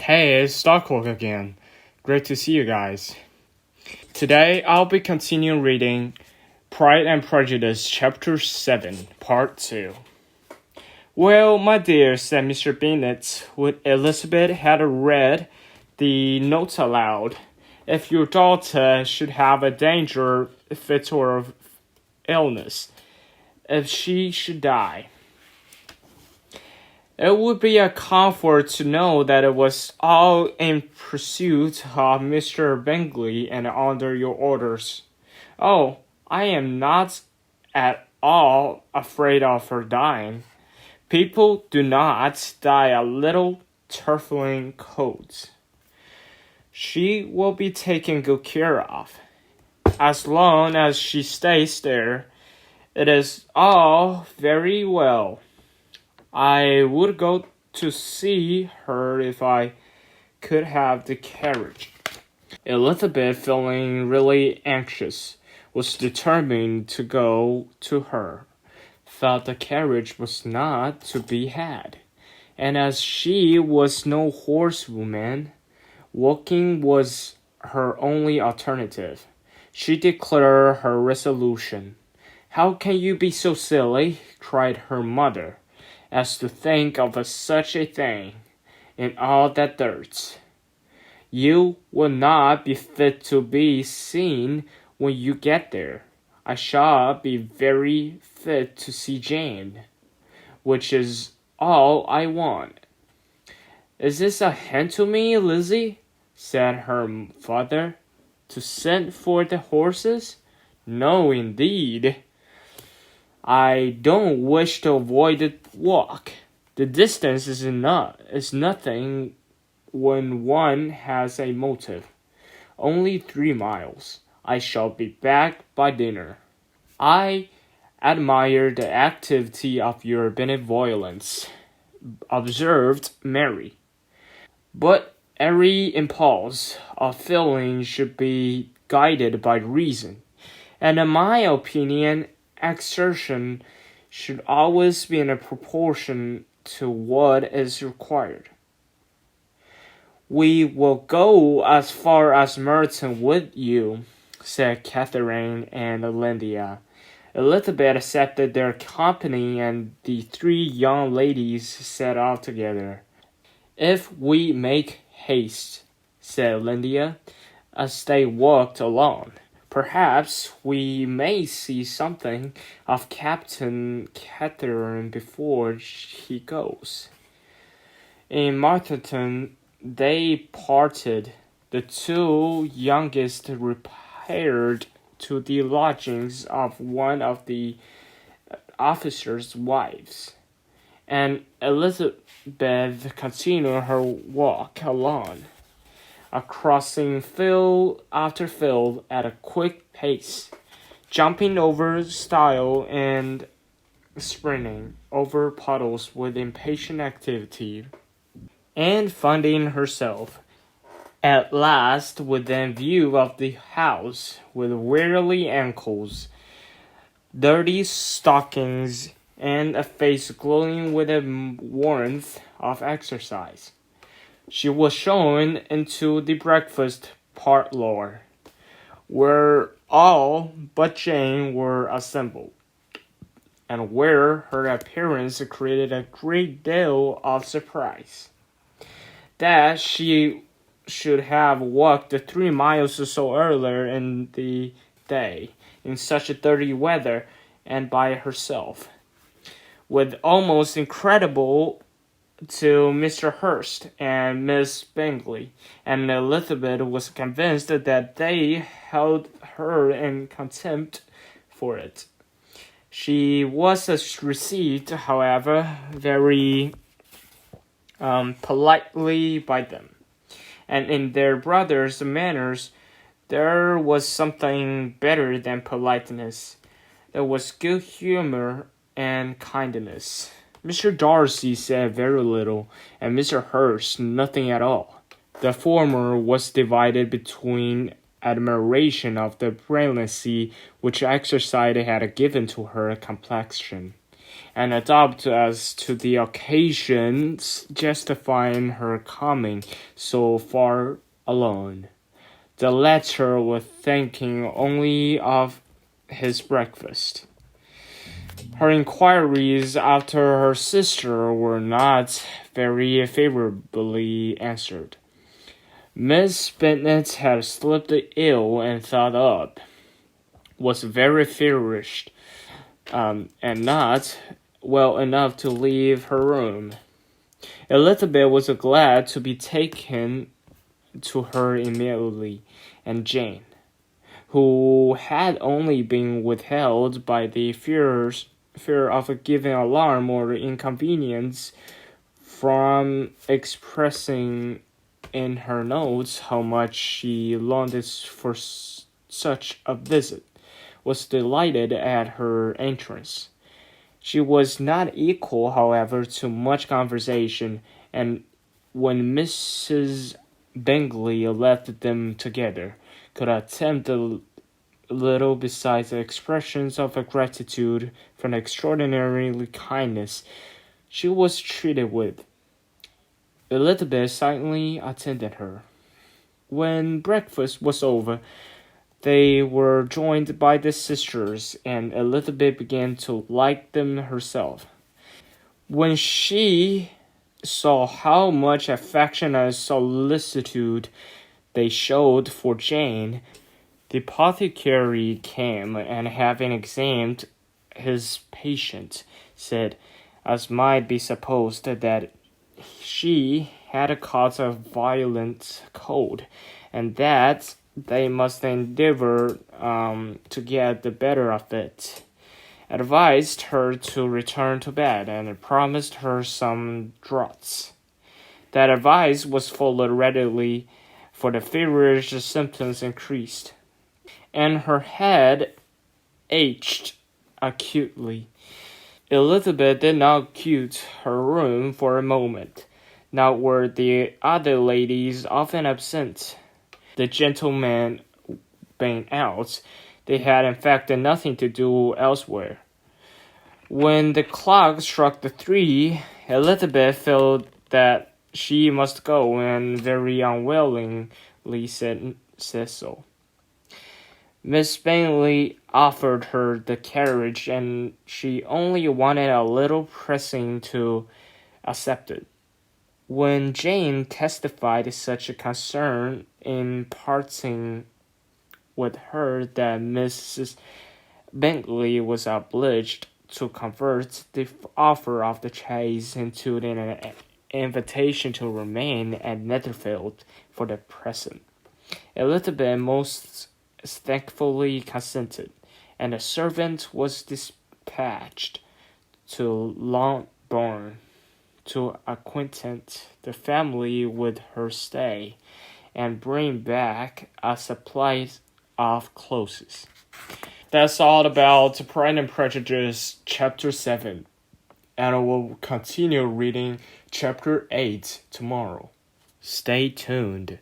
Hey, it's Stockholm again. Great to see you guys. Today I'll be continuing reading Pride and Prejudice, Chapter 7, Part 2. Well, my dear, said Mr. Bennet, when Elizabeth had read the notes aloud, if your daughter should have a danger fit or illness, if she should die, it would be a comfort to know that it was all in pursuit of Mr. Bingley and under your orders. Oh, I am not at all afraid of her dying. People do not die a little trifling colds. She will be taken good care of. As long as she stays there, it is all very well. I would go to see her if I could have the carriage. Elizabeth, feeling really anxious, was determined to go to her, thought the carriage was not to be had, and as she was no horsewoman, walking was her only alternative. She declared her resolution. "How can you be so silly?" cried her mother, "as to think of such a thing, in all that dirt. You will not be fit to be seen when you get there. I shall be very fit to see Jane, which is all I want." "Is this a hint to me, Lizzie?" said her father, "to send for the horses?" "No, indeed. I don't wish to avoid the walk. The distance is nothing when one has a motive. Only 3 miles. I shall be back by dinner." "I admire the activity of your benevolence," observed Mary. "But every impulse of feeling should be guided by reason, and in my opinion, exertion should always be in a proportion to what is required." "We will go as far as Merton with you," said Catherine and Lydia. Elizabeth accepted their company, and the 3 young ladies set out together. "If we make haste," said Lydia, as they walked along, "perhaps we may see something of Captain Catherine before he goes." In Martleton they parted. The 2 youngest repaired to the lodgings of one of the officers' wives, and Elizabeth continued her walk alone, crossing field after field at a quick pace, jumping over stile and sprinting over puddles with impatient activity, and finding herself at last within view of the house, with weary ankles, dirty stockings, and a face glowing with the warmth of exercise, she was shown into the breakfast parlour, where all but Jane were assembled, and where her appearance created a great deal of surprise. That she should have walked 3 miles so earlier in the day, in such dirty weather, and by herself, was almost incredible to Mr. Hurst and Miss Bingley, and Elizabeth was convinced that they held her in contempt for it. She was received, however, very politely by them, and in their brother's manners there was something better than politeness. There was good humor and kindness. Mr. Darcy said very little, and Mr. Hurst nothing at all. The former was divided between admiration of the brilliancy which exercise had given to her complexion, and adapt as to the occasions, justifying her coming so far alone. The latter was thinking only of his breakfast. Her inquiries after her sister were not very favorably answered. Miss Bennet had slept ill and thought up, was very feverish, and not well enough to leave her room. Elizabeth was glad to be taken to her immediately, and Jane, who had only been withheld by the fear of giving alarm or inconvenience from expressing in her notes how much she longed for such a visit, was delighted at her entrance. She was not equal, however, to much conversation, and when Mrs. Bingley left them together, could attempt a little besides the expressions of gratitude for the extraordinary kindness she was treated with. Elizabeth silently attended her. When breakfast was over, they were joined by the sisters, and Elizabeth began to like them herself. When she saw how much affection and solicitude they showed for Jane, the apothecary came, and having examined his patient, said, as might be supposed, that she had caught a violent cold, and that they must endeavor to get the better of it. Advised her to return to bed, and promised her some draughts. That advice was followed readily, for the feverish symptoms increased, and her head ached acutely. Elizabeth did not quit her room for a moment, nor were the other ladies often absent. The gentlemen being out, they had in fact nothing to do elsewhere. When the clock struck the 3, Elizabeth felt that she must go, and very unwillingly said so. Miss Bingley offered her the carriage, and she only wanted a little pressing to accept it. When Jane testified such a concern in parting with her that Mrs. Bingley was obliged to convert the offer of the chaise into an invitation to remain at Netherfield for the present, Elizabeth most thankfully consented, and a servant was dispatched to Longbourn to acquaint the family with her stay, and bring back a supply of clothes. That's all about Pride and Prejudice, Chapter 7, and I will continue reading Chapter 8 tomorrow. Stay tuned.